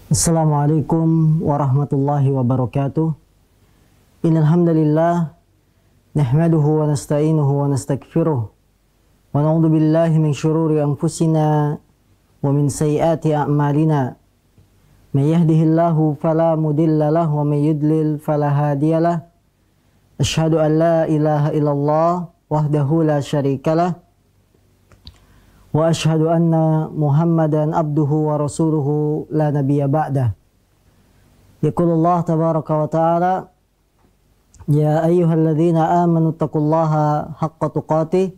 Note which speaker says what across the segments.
Speaker 1: Assalamualaikum warahmatullahi wabarakatuh. Innal hamdalillah nahmaduhu wa nasta'inuhu wa nastaghfiruh wa na'udzu billahi min shururi anfusina wa min sayyiati a'malina. May yahdihillahu fala mudilla lahu wa may yudlil fala hadiyalah. Asyhadu an la ilaha illallah wahdahu la syarikalah wa asyhadu anna Muhammadan abduhu wa rasuluhu la nabiyya ba'dah. Yaqulullah tabaraka wa ta'ala, ya ayyuhalladzina amanu taqullaha haqqa tuqatih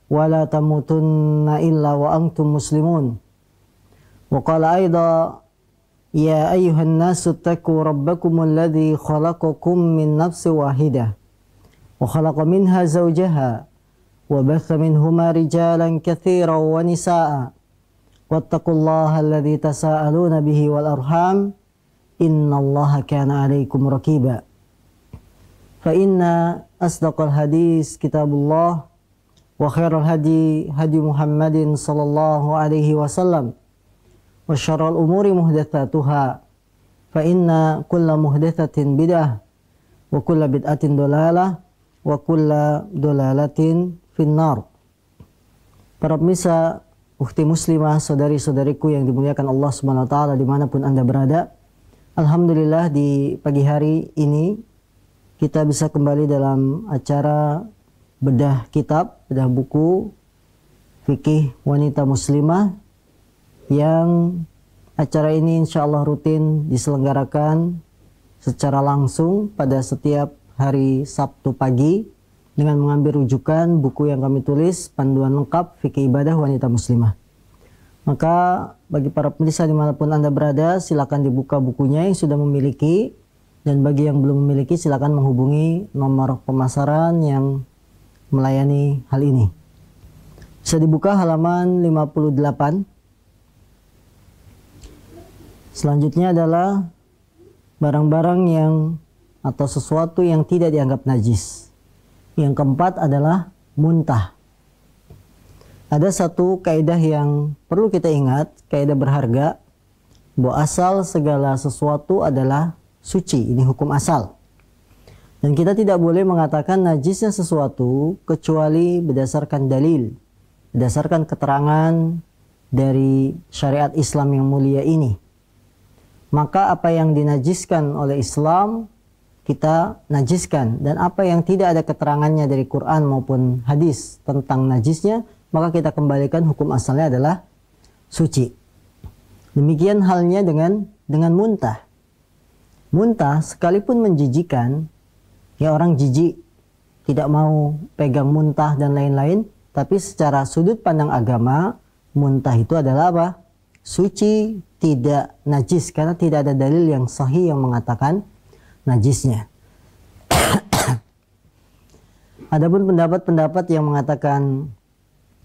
Speaker 1: wa la tamutunna illa wa antum muslimun. Wa qala aidha, ya ayyuhan nasu taqu rabbakumul ladzi khalaqakum min nafsin wahidah wa khalaqa minha zawjaha وبث منهما رجالا كثيرا ونساء واتقوا الله الذي تساءلون به والأرحام إن الله كان عليكم رقيبا فإن أصدق الحديث كتاب الله وخير الهدي هدي محمد صلى الله عليه وسلم وشر الأمور محدثاتها فإن كل محدثة بدعة وكل بدعة ضلالة وكل ضلالة finnar. Para pemirsa, ukhti muslimah, saudari-saudariku yang dimuliakan Allah Subhanahu wa taala dimanapun Anda berada. Alhamdulillah di pagi hari ini kita bisa kembali dalam acara bedah kitab, bedah buku fikih wanita muslimah, yang acara ini insyaallah rutin diselenggarakan secara langsung pada setiap hari Sabtu pagi dengan mengambil rujukan buku yang kami tulis, panduan lengkap fikih ibadah wanita muslimah. Maka bagi para pemirsa dimanapun Anda berada, silakan dibuka bukunya yang sudah memiliki, dan bagi yang belum memiliki silakan menghubungi nomor pemasaran yang melayani hal ini. Bisa dibuka halaman 58. Selanjutnya adalah barang-barang yang atau sesuatu yang tidak dianggap najis. Yang keempat adalah muntah. Ada satu kaidah yang perlu kita ingat, kaidah berharga, bahwa asal segala sesuatu adalah suci. Ini hukum asal. Dan kita tidak boleh mengatakan najisnya sesuatu kecuali berdasarkan dalil, berdasarkan keterangan dari syariat Islam yang mulia ini. Maka apa yang dinajiskan oleh Islam kita najiskan, dan apa yang tidak ada keterangannya dari Quran maupun hadis tentang najisnya, maka kita kembalikan hukum asalnya adalah suci. Demikian halnya dengan muntah. Muntah sekalipun menjijikan, ya orang jijik tidak mau pegang muntah dan lain-lain, tapi secara sudut pandang agama, muntah itu adalah apa? Suci, tidak najis, karena tidak ada dalil yang sahih yang mengatakan najisnya. Adapun pendapat-pendapat yang mengatakan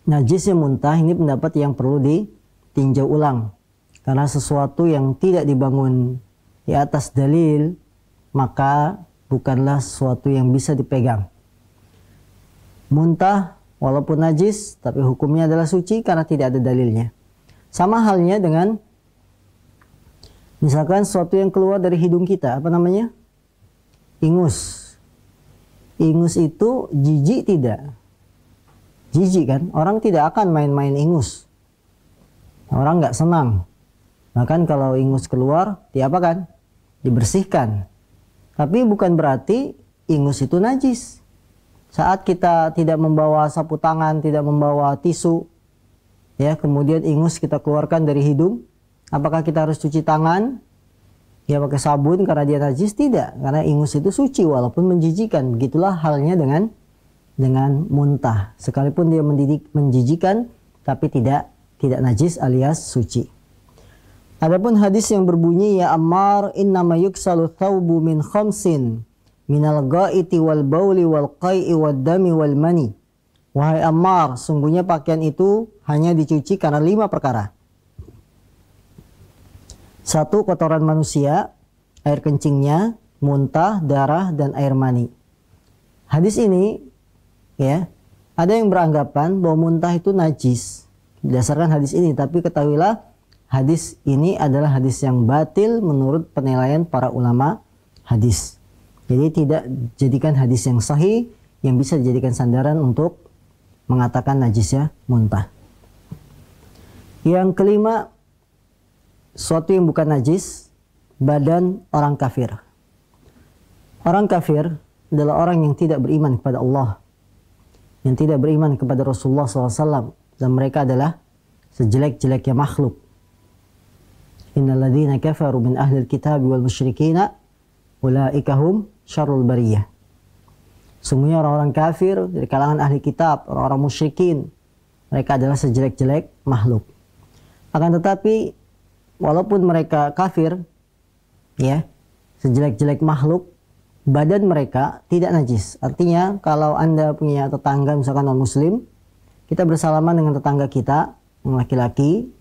Speaker 1: najisnya muntah, ini pendapat yang perlu ditinjau ulang. Karena sesuatu yang tidak dibangun di atas dalil, maka bukanlah sesuatu yang bisa dipegang. Muntah walaupun najis, tapi hukumnya adalah suci karena tidak ada dalilnya. Sama halnya dengan misalkan sesuatu yang keluar dari hidung kita, apa namanya? Ingus. Ingus itu jijik tidak? Jijik kan? Orang tidak akan main-main ingus. Orang nggak senang. Bahkan kalau ingus keluar, diapakan? Dibersihkan. Tapi bukan berarti ingus itu najis. Saat kita tidak membawa sapu tangan, tidak membawa tisu, ya, kemudian ingus kita keluarkan dari hidung, apakah kita harus cuci tangan? Ya pakai sabun karena dia najis? Tidak, karena ingus itu suci walaupun menjijikan. Begitulah halnya dengan muntah. Sekalipun dia menjijikan, tapi tidak najis alias suci. Adapun hadis yang berbunyi, ya Ammar, innama yuksalu thawbu min khamsin minal ghaiti wal bauli wal qai'i wad dami wal mani. Wahai Ammar, sungguhnya pakaian itu hanya dicuci karena 5 perkara. 1. Kotoran manusia, air kencingnya, muntah, darah, dan air mani. Hadis ini, ya, ada yang beranggapan bahwa muntah itu najis berdasarkan hadis ini, tapi ketahuilah hadis ini adalah hadis yang batil menurut penilaian para ulama hadis. Jadi tidak jadikan hadis yang sahih yang bisa dijadikan sandaran untuk mengatakan najisnya muntah. Yang kelima, suatu yang bukan najis, badan orang kafir. Orang kafir adalah orang yang tidak beriman kepada Allah, yang tidak beriman kepada Rasulullah SAW, dan mereka adalah sejelek-jeleknya makhluk. Innal ladzina kafaru min ahlil kitab wal musyrikina ulaika hum syarrul bariyah. Sungguhnya orang-orang kafir dari kalangan ahli kitab, orang-orang musyrikin, mereka adalah sejelek-jelek makhluk. Akan tetapi walaupun mereka kafir, ya, sejelek-jelek makhluk, badan mereka tidak najis. Artinya kalau Anda punya tetangga misalkan non-muslim, kita bersalaman dengan tetangga kita, laki-laki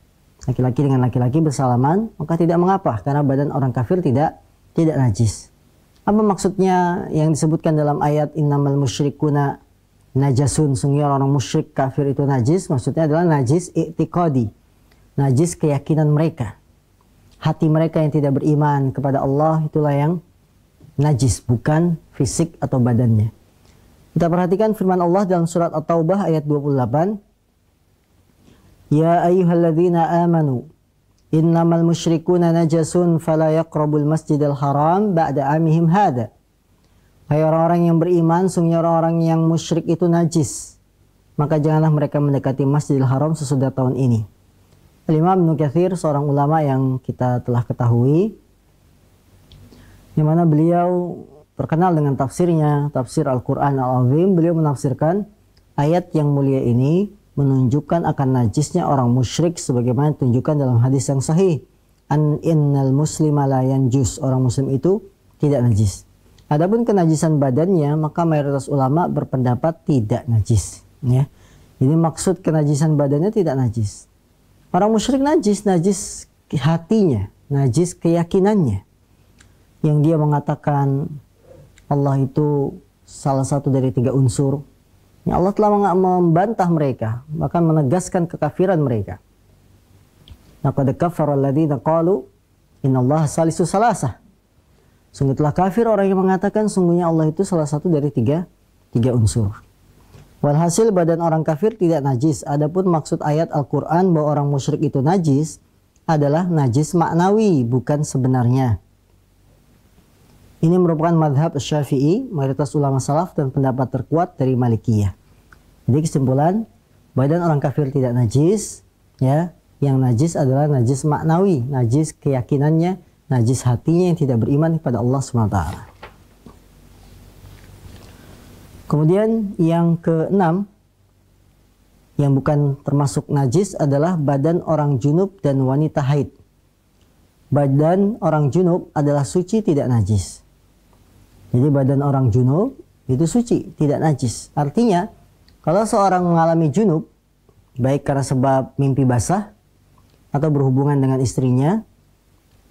Speaker 1: dengan laki-laki bersalaman, maka tidak mengapa karena badan orang kafir tidak najis. Apa maksudnya yang disebutkan dalam ayat innamal musyrikuna najasun, sungguh orang musyrik kafir itu najis? Maksudnya adalah najis i'tiqadi, najis keyakinan mereka. Hati mereka yang tidak beriman kepada Allah itulah yang najis, bukan fisik atau badannya. Kita perhatikan firman Allah dalam surat At-Taubah ayat 28. Ya ayyuhalladzina amanu innamal musyrikuna najasun fala yaqrabul masjidal haram ba'da amihim hada. Hai orang-orang yang beriman, sungguh orang-orang yang musyrik itu najis, maka janganlah mereka mendekati Masjidil Haram sesudah tahun ini. Imam Ibnu Katsir, seorang ulama yang kita telah ketahui, di mana beliau terkenal dengan tafsirnya, tafsir Al-Quran Al-Azim. Beliau menafsirkan ayat yang mulia ini menunjukkan akan najisnya orang musyrik sebagaimana ditunjukkan dalam hadis yang sahih. Innal muslima la yanjus, orang muslim itu tidak najis. Adapun kenajisan badannya, maka mayoritas ulama berpendapat tidak najis, ya. Jadi maksud kenajisan badannya tidak najis. Orang musyrik najis, najis hatinya, najis keyakinannya. Yang dia mengatakan Allah itu salah satu dari 3 unsur. Ya, Allah telah membantah mereka, bahkan menegaskan kekafiran mereka. Laqad kafara alladziina qalu innallaha salisu salasah. Sungguh telah kafir orang yang mengatakan sungguhnya Allah itu salah satu dari tiga unsur. Walhasil badan orang kafir tidak najis. Adapun maksud ayat Al-Quran bahwa orang musyrik itu najis adalah najis maknawi, bukan sebenarnya. Ini merupakan madhab Syafi'i, mayoritas ulama salaf, dan pendapat terkuat dari Malikiyah. Jadi kesimpulan, badan orang kafir tidak najis, ya. Yang najis adalah najis maknawi, najis keyakinannya, najis hatinya yang tidak beriman kepada Allah SWT. Kemudian yang keenam, yang bukan termasuk najis adalah badan orang junub dan wanita haid. Badan orang junub adalah suci, tidak najis. Jadi badan orang junub itu suci, tidak najis. Artinya, kalau seorang mengalami junub, baik karena sebab mimpi basah atau berhubungan dengan istrinya,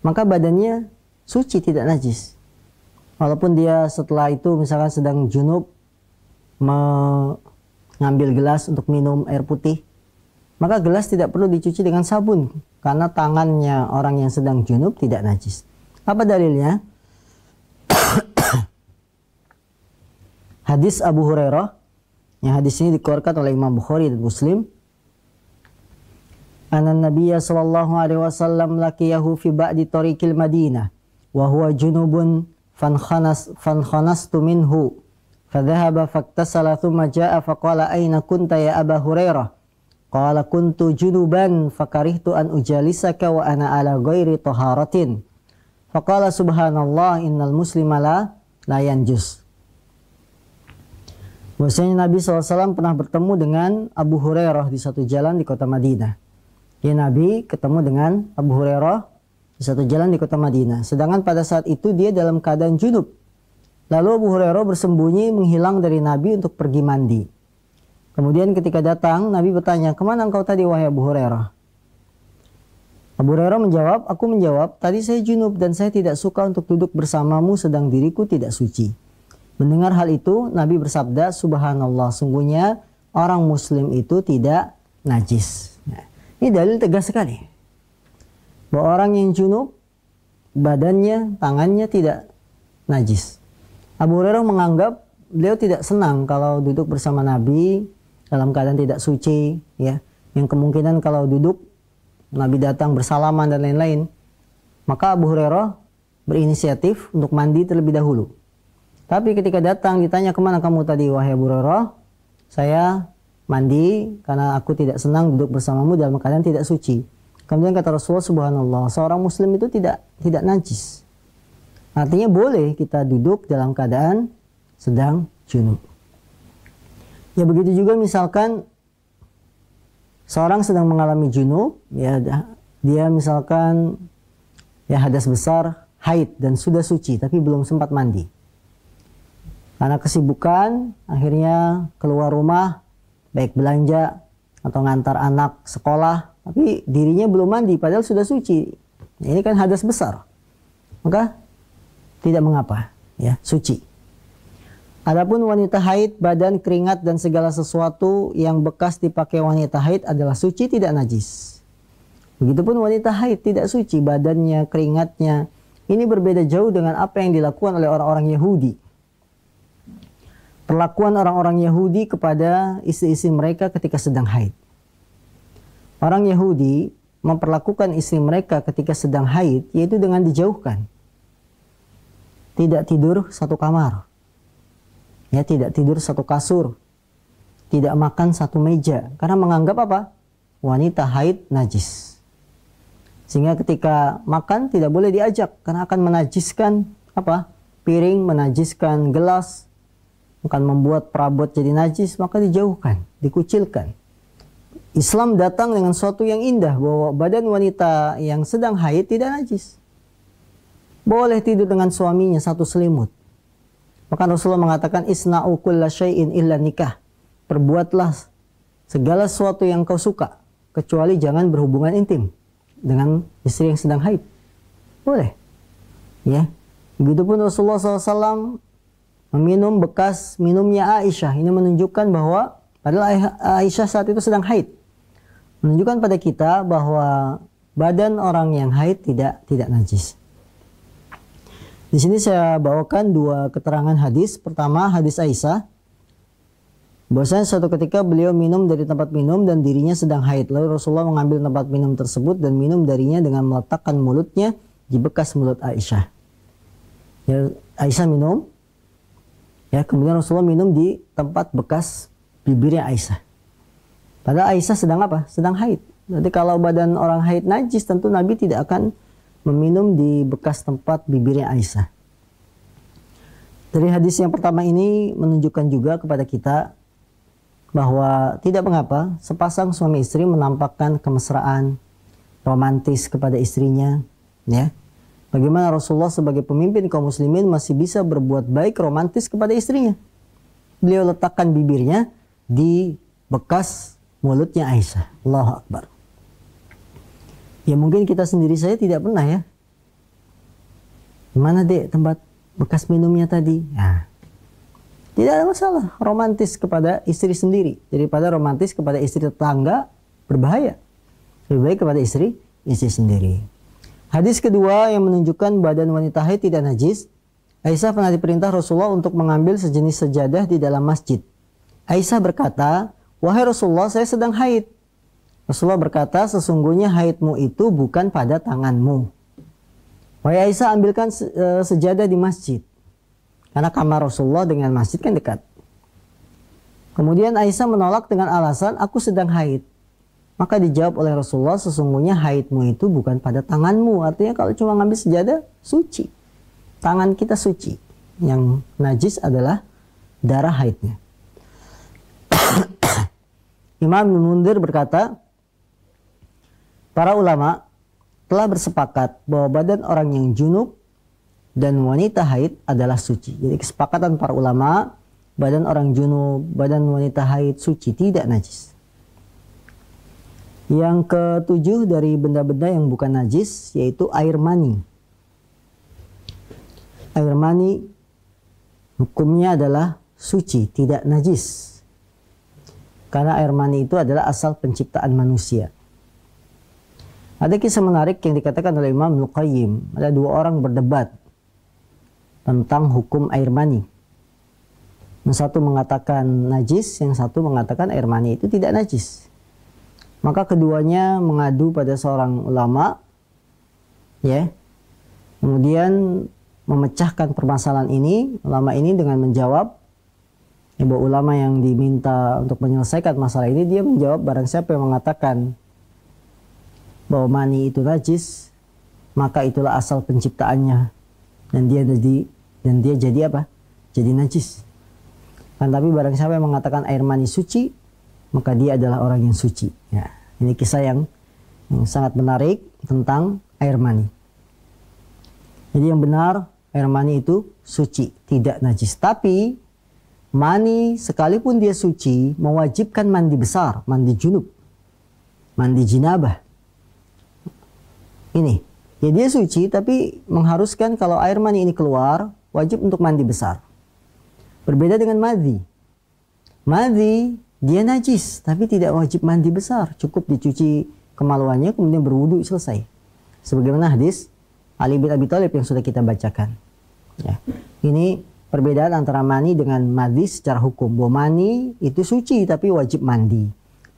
Speaker 1: maka badannya suci, tidak najis. Walaupun dia setelah itu misalkan sedang junub, mengambil gelas untuk minum air putih, maka gelas tidak perlu dicuci dengan sabun, karena tangannya orang yang sedang junub tidak najis. Apa dalilnya? Hadis Abu Hurairah, yang hadis ini dikeluarkan oleh Imam Bukhari dan Muslim. Anna Nabiyya sallallahu alaihi wasallam laqiyahu fi ba'di tariqil Madinah wa huwa junubun fankhaнаstu minhu fadhahaba faktasala thumma jaa'a faqala aina kunta ya Aba Hurairah qala kuntu junuban fakarihtu an ujalisaka wa ana ala ghairi taharatin faqala subhanallah innal muslima la yanjus. Bahwasanya Nabi SAW pernah bertemu dengan Abu Hurairah di satu jalan di kota Madinah. Ya, Nabi ketemu dengan Abu Hurairah di satu jalan di kota Madinah. Sedangkan pada saat itu dia dalam keadaan junub. Lalu Abu Hurairah bersembunyi menghilang dari Nabi untuk pergi mandi. Kemudian ketika datang, Nabi bertanya, kemana engkau tadi wahai Abu Hurairah? Abu Hurairah menjawab, aku menjawab, tadi saya junub dan saya tidak suka untuk duduk bersamamu sedang diriku tidak suci. Mendengar hal itu, Nabi bersabda, subhanallah, sungguhnya orang muslim itu tidak najis. Nah, ini dalil tegas sekali. bahwa orang yang junub badannya, tangannya tidak najis. Abu Hurairah menganggap beliau tidak senang kalau duduk bersama Nabi dalam keadaan tidak suci, ya. Yang kemungkinan kalau duduk Nabi datang bersalaman dan lain-lain. Maka Abu Hurairah berinisiatif untuk mandi terlebih dahulu. Tapi ketika datang ditanya, kemana kamu tadi wahai Abu Hurairah? Saya mandi karena aku tidak senang duduk bersamamu dalam keadaan tidak suci. Kemudian kata Rasulullah, subhanallah, seorang muslim itu tidak najis. Artinya boleh kita duduk dalam keadaan sedang junub. Ya begitu juga misalkan seorang sedang mengalami junub, ya dia misalkan ya hadas besar, haid dan sudah suci tapi belum sempat mandi. Karena kesibukan akhirnya keluar rumah, baik belanja atau ngantar anak sekolah, tapi dirinya belum mandi padahal sudah suci. Ini kan hadas besar. Maka tidak mengapa, ya, suci. Adapun wanita haid, badan, keringat dan segala sesuatu yang bekas dipakai wanita haid adalah suci, tidak najis. Begitupun wanita haid tidak suci, badannya, keringatnya. Ini berbeda jauh dengan apa yang dilakukan oleh orang-orang Yahudi. Perlakuan orang-orang Yahudi kepada istri-istri mereka ketika sedang haid. Orang Yahudi memperlakukan istri mereka ketika sedang haid yaitu dengan dijauhkan. Tidak tidur satu kamar. Ya, tidak tidur satu kasur. Tidak makan satu meja. Karena menganggap apa? Wanita haid najis. Sehingga ketika makan tidak boleh diajak. Karena akan menajiskan apa? Piring, menajiskan gelas. Akan membuat perabot jadi najis. Maka dijauhkan, dikucilkan. Islam datang dengan sesuatu yang indah. Bahwa badan wanita yang sedang haid tidak najis. Boleh tidur dengan suaminya satu selimut. Maka Rasulullah mengatakan, isna'u kulla syai'in illa nikah. Perbuatlah segala sesuatu yang kau suka, kecuali jangan berhubungan intim dengan istri yang sedang haid. Boleh. Ya. Begitupun Rasulullah SAW meminum bekas minumnya Aisyah. Ini menunjukkan bahwa padahal Aisyah saat itu sedang haid. Menunjukkan pada kita bahwa badan orang yang haid tidak najis. Di sini saya bawakan dua keterangan hadis. Pertama, hadis Aisyah. Bahwasanya suatu ketika beliau minum dari tempat minum dan dirinya sedang haid. Lalu Rasulullah mengambil tempat minum tersebut dan minum darinya dengan meletakkan mulutnya di bekas mulut Aisyah. Ya, Aisyah minum. Ya, kemudian Rasulullah minum di tempat bekas bibirnya Aisyah. Padahal Aisyah sedang apa? Sedang haid. Berarti kalau badan orang haid najis, tentu Nabi tidak akan meminum di bekas tempat bibirnya Aisyah. Dari hadis yang pertama ini menunjukkan juga kepada kita bahwa tidak mengapa sepasang suami istri menampakkan kemesraan romantis kepada istrinya, ya. Bagaimana Rasulullah sebagai pemimpin kaum muslimin masih bisa berbuat baik romantis kepada istrinya. Beliau letakkan bibirnya di bekas mulutnya Aisyah. Allahu Akbar. Ya mungkin kita sendiri saya tidak pernah ya. Mana dek tempat bekas minumnya tadi? Nah, tidak ada masalah romantis kepada istri sendiri. Daripada romantis kepada istri tetangga berbahaya. Lebih baik kepada istri sendiri. Hadis kedua yang menunjukkan badan wanita haid tidak najis. Aisyah pernah diperintah Rasulullah untuk mengambil sejenis sejadah di dalam masjid. Aisyah berkata, wahai Rasulullah, saya sedang haid. Rasulullah berkata, sesungguhnya haidmu itu bukan pada tanganmu. Wahai Aisyah, ambilkan sejadah di masjid. Karena kamar Rasulullah dengan masjid kan dekat. Kemudian Aisyah menolak dengan alasan, aku sedang haid. Maka dijawab oleh Rasulullah, sesungguhnya haidmu itu bukan pada tanganmu. Artinya kalau cuma ngambil sejadah, suci. Tangan kita suci. Yang najis adalah darah haidnya. Imam Ibnu Munzir berkata, para ulama telah bersepakat bahwa badan orang yang junub dan wanita haid adalah suci. Jadi kesepakatan para ulama, badan orang junub, badan wanita haid suci, tidak najis. Yang ketujuh dari benda-benda yang bukan najis yaitu air mani. Air mani hukumnya adalah suci, tidak najis. Karena air mani itu adalah asal penciptaan manusia. Ada kisah menarik yang dikatakan oleh Imam Ibnu Qayyim. Ada dua orang berdebat tentang hukum air mani. Yang satu mengatakan najis, yang satu mengatakan air mani itu tidak najis. Maka keduanya mengadu pada seorang ulama, ya. Kemudian memecahkan permasalahan ini. Ulama ini dengan menjawab, bahwa ulama yang diminta untuk menyelesaikan masalah ini, dia menjawab, barang siapa yang mengatakan bahwa mani itu najis, maka itulah asal penciptaannya, dan dia jadi apa? Jadi najis. Kan tapi barang siapa yang mengatakan air mani suci, maka dia adalah orang yang suci. Ya, ini kisah yang sangat menarik tentang air mani. Jadi yang benar, air mani itu suci, tidak najis. Tapi mani sekalipun dia suci, mewajibkan mandi besar, mandi junub, mandi jinabah. Ini, ya dia suci tapi mengharuskan kalau air mani ini keluar, wajib untuk mandi besar. Berbeda dengan madhi. Madhi dia najis, tapi tidak wajib mandi besar. Cukup dicuci kemaluannya, kemudian berwudu, selesai. Sebagaimana hadis Ali bin Abi Thalib yang sudah kita bacakan. Ya. Ini perbedaan antara mani dengan madhi secara hukum. Bahwa mani itu suci tapi wajib mandi.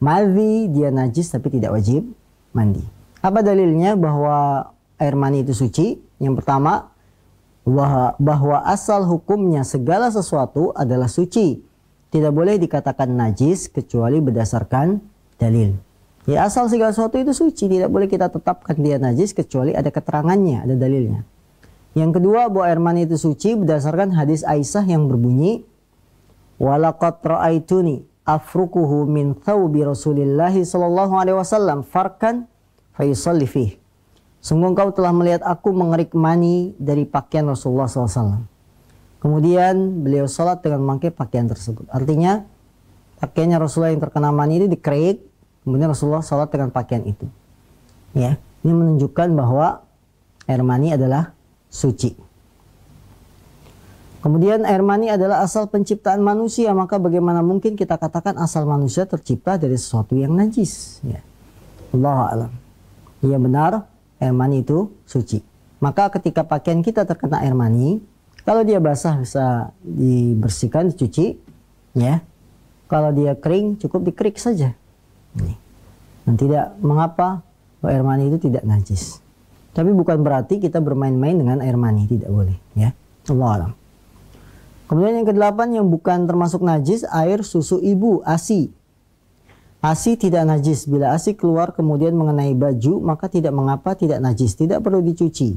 Speaker 1: Madhi dia najis tapi tidak wajib mandi. Apa dalilnya bahwa air mani itu suci? Yang pertama, bahwa asal hukumnya segala sesuatu adalah suci. Tidak boleh dikatakan najis kecuali berdasarkan dalil. Ya, asal segala sesuatu itu suci, tidak boleh kita tetapkan dia najis kecuali ada keterangannya, ada dalilnya. Yang kedua, bahwa air mani itu suci berdasarkan hadis Aisyah yang berbunyi, "Walaqad ra'aituni afrukuhu min thawbi Rasulillah sallallahu alaihi wasallam farkan fa yusalli fihi." Sungguh engkau telah melihat aku mengerik mani dari pakaian Rasulullah SAW. Kemudian beliau sholat dengan memakai pakaian tersebut. Artinya pakaiannya Rasulullah yang terkena mani itu dikerik, kemudian Rasulullah sholat dengan pakaian itu. Ya, ini menunjukkan bahwa air mani adalah suci. Kemudian air mani adalah asal penciptaan manusia, maka bagaimana mungkin kita katakan asal manusia tercipta dari sesuatu yang najis? Ya. Allahu a'lam. Iya benar, air mani itu suci. Maka ketika pakaian kita terkena air mani, kalau dia basah bisa dibersihkan, dicuci, ya. Kalau dia kering, cukup dikerik saja. Dan tidak mengapa air mani itu tidak najis. Tapi bukan berarti kita bermain-main dengan air mani, tidak boleh, ya. Allahu a'lam. Kemudian yang kedelapan yang bukan termasuk najis, air susu ibu, ASI. ASI tidak najis. Bila ASI keluar kemudian mengenai baju, maka tidak mengapa, tidak najis, tidak perlu dicuci.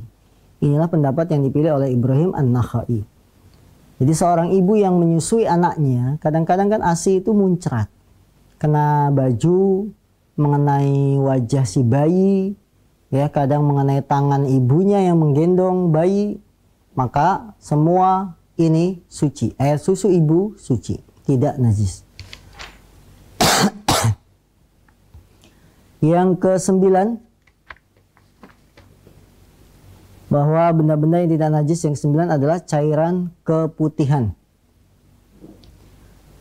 Speaker 1: Inilah pendapat yang dipilih oleh Ibrahim An-Nakhai. Jadi seorang ibu yang menyusui anaknya, kadang-kadang kan ASI itu muncrat. Kena baju, mengenai wajah si bayi, ya kadang mengenai tangan ibunya yang menggendong bayi, maka semua ini suci. Air susu ibu suci, tidak najis. Yang ke-9, bahwa benda-benda yang tidak najis yang ke-9 adalah cairan keputihan.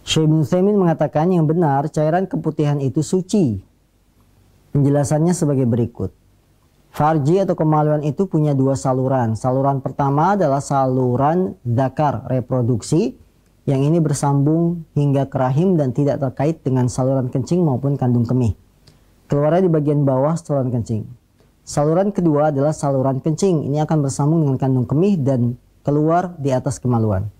Speaker 1: Syekh Ibnu Utsaimin mengatakan yang benar cairan keputihan itu suci. Penjelasannya sebagai berikut. Farji atau kemaluan itu punya dua saluran. Saluran pertama adalah saluran dzakar, reproduksi, yang ini bersambung hingga ke rahim dan tidak terkait dengan saluran kencing maupun kandung kemih. Keluarnya di bagian bawah saluran kencing. Saluran kedua adalah saluran kencing. Ini akan bersambung dengan kandung kemih dan keluar di atas kemaluan.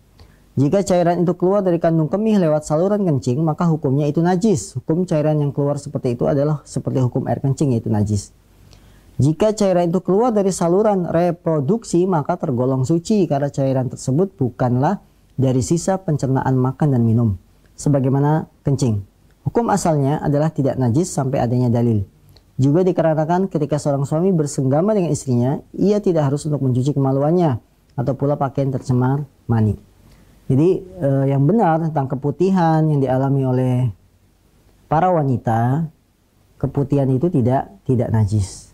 Speaker 1: Jika cairan itu keluar dari kandung kemih lewat saluran kencing, maka hukumnya itu najis. Hukum cairan yang keluar seperti itu adalah seperti hukum air kencing, yaitu najis. Jika cairan itu keluar dari saluran reproduksi, maka tergolong suci karena cairan tersebut bukanlah dari sisa pencernaan makan dan minum, sebagaimana kencing. Hukum asalnya adalah tidak najis sampai adanya dalil. Juga dikarenakan ketika seorang suami bersenggama dengan istrinya, ia tidak harus untuk mencuci kemaluannya atau pula pakaian tercemar mani. Jadi yang benar tentang keputihan yang dialami oleh para wanita, keputihan itu tidak najis.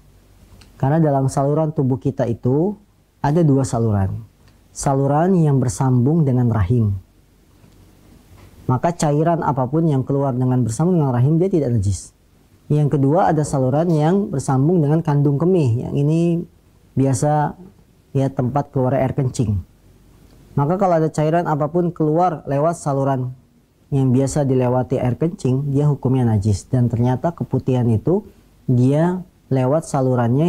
Speaker 1: Karena dalam saluran tubuh kita itu ada dua saluran. Saluran yang bersambung dengan rahim. Maka cairan apapun yang keluar dengan bersambung dengan rahim dia tidak najis. Yang kedua ada saluran yang bersambung dengan kandung kemih. Yang ini biasa ya tempat keluar air kencing. Maka kalau ada cairan apapun keluar lewat saluran yang biasa dilewati air kencing, dia hukumnya najis. Dan ternyata keputihan itu dia lewat salurannya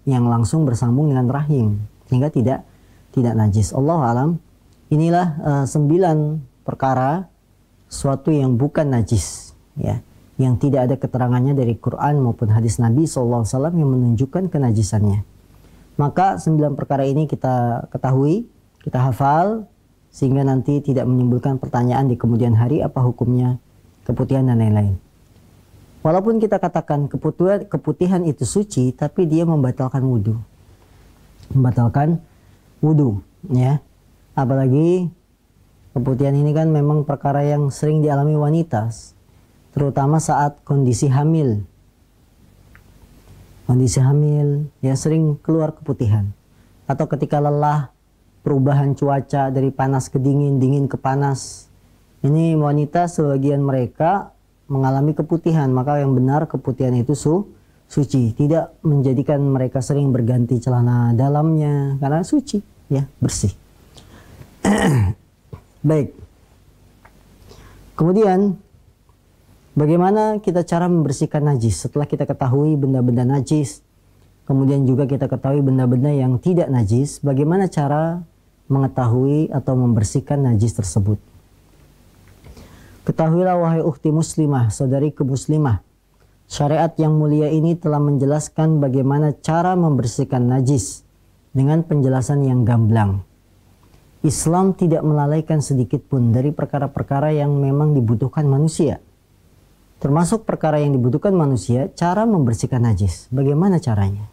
Speaker 1: yang langsung bersambung dengan rahim, sehingga tidak najis. Allahu alam. Inilah 9 perkara suatu yang bukan najis, ya, yang tidak ada keterangannya dari Quran maupun hadis Nabi SAW yang menunjukkan kenajisannya. Maka 9 perkara ini kita ketahui, kita hafal, sehingga nanti tidak menimbulkan pertanyaan di kemudian hari apa hukumnya keputihan dan lain-lain. Walaupun kita katakan keputihan itu suci, tapi dia membatalkan wudhu. Membatalkan wudhu, ya. Apalagi keputihan ini kan memang perkara yang sering dialami wanita, terutama saat kondisi hamil. Kondisi hamil, ya sering keluar keputihan. Atau ketika lelah, perubahan cuaca dari panas ke dingin, dingin ke panas. Ini wanita sebagian mereka mengalami keputihan, maka yang benar keputihan itu suci. Tidak menjadikan mereka sering berganti celana dalamnya, karena suci, ya, bersih. Baik. Kemudian, bagaimana kita cara membersihkan najis? Setelah kita ketahui benda-benda najis, kemudian juga kita ketahui benda-benda yang tidak najis, bagaimana cara mengetahui atau membersihkan najis tersebut? Ketahuilah wahai ukhti muslimah, saudariku muslimah, syariat yang mulia ini telah menjelaskan bagaimana cara membersihkan najis dengan penjelasan yang gamblang. Islam tidak melalaikan sedikit pun dari perkara-perkara yang memang dibutuhkan manusia. Termasuk perkara yang dibutuhkan manusia, cara membersihkan najis. Bagaimana caranya?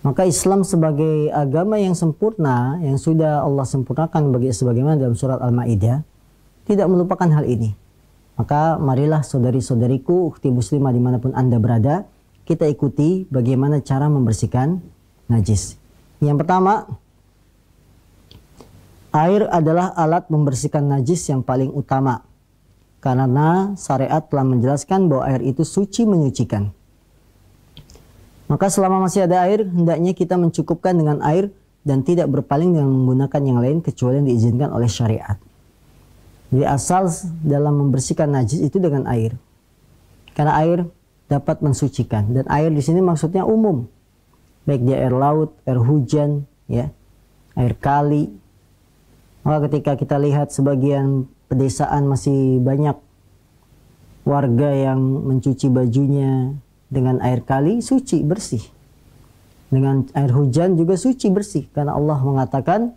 Speaker 1: Maka Islam sebagai agama yang sempurna, yang sudah Allah sempurnakan sebagaimana dalam surat Al-Maidah, tidak melupakan hal ini. Maka marilah saudari-saudariku, ukhti muslimah dimanapun Anda berada, kita ikuti bagaimana cara membersihkan najis. Yang pertama, air adalah alat membersihkan najis yang paling utama. Karena syariat telah menjelaskan bahwa air itu suci menyucikan. Maka selama masih ada air, hendaknya kita mencukupkan dengan air dan tidak berpaling dengan menggunakan yang lain kecuali yang diizinkan oleh syariat. Jadi asal dalam membersihkan najis itu dengan air. Karena air dapat mensucikan, dan air di sini maksudnya umum. Baik dia air laut, air hujan, ya, air kali. Maka ketika kita lihat sebagian pedesaan masih banyak warga yang mencuci bajunya dengan air kali, suci, bersih. Dengan air hujan juga suci, bersih. Karena Allah mengatakan,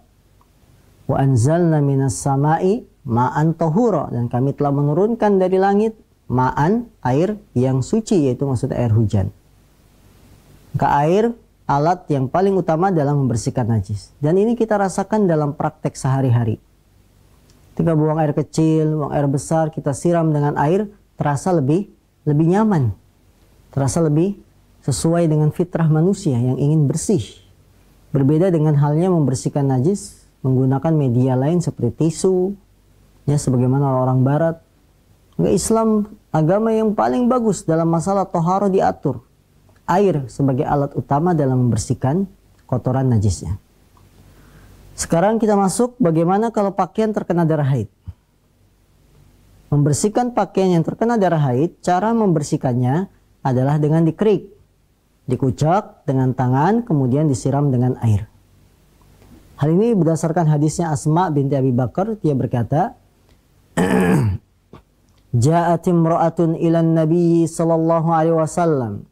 Speaker 1: wa anzalna minas sama'i ma'an tahura, dan kami telah menurunkan dari langit ma'an, air yang suci, yaitu maksudnya air hujan. Maka air alat yang paling utama dalam membersihkan najis. Dan ini kita rasakan dalam praktek sehari-hari. Ketika buang air kecil, buang air besar, kita siram dengan air, terasa lebih nyaman. Terasa lebih sesuai dengan fitrah manusia yang ingin bersih. Berbeda dengan halnya membersihkan najis menggunakan media lain seperti tisu, ya sebagaimana orang barat. Islam agama yang paling bagus dalam masalah tohara diatur. Air sebagai alat utama dalam membersihkan kotoran najisnya. Sekarang kita masuk bagaimana kalau pakaian terkena darah haid. Membersihkan pakaian yang terkena darah haid, cara membersihkannya adalah dengan dikerik, dikucak dengan tangan, kemudian disiram dengan air. Hal ini berdasarkan hadisnya Asma binti Abi Bakar, dia berkata, Ja'at imra'atun ilan Nabi sallallahu alaihi wasallam,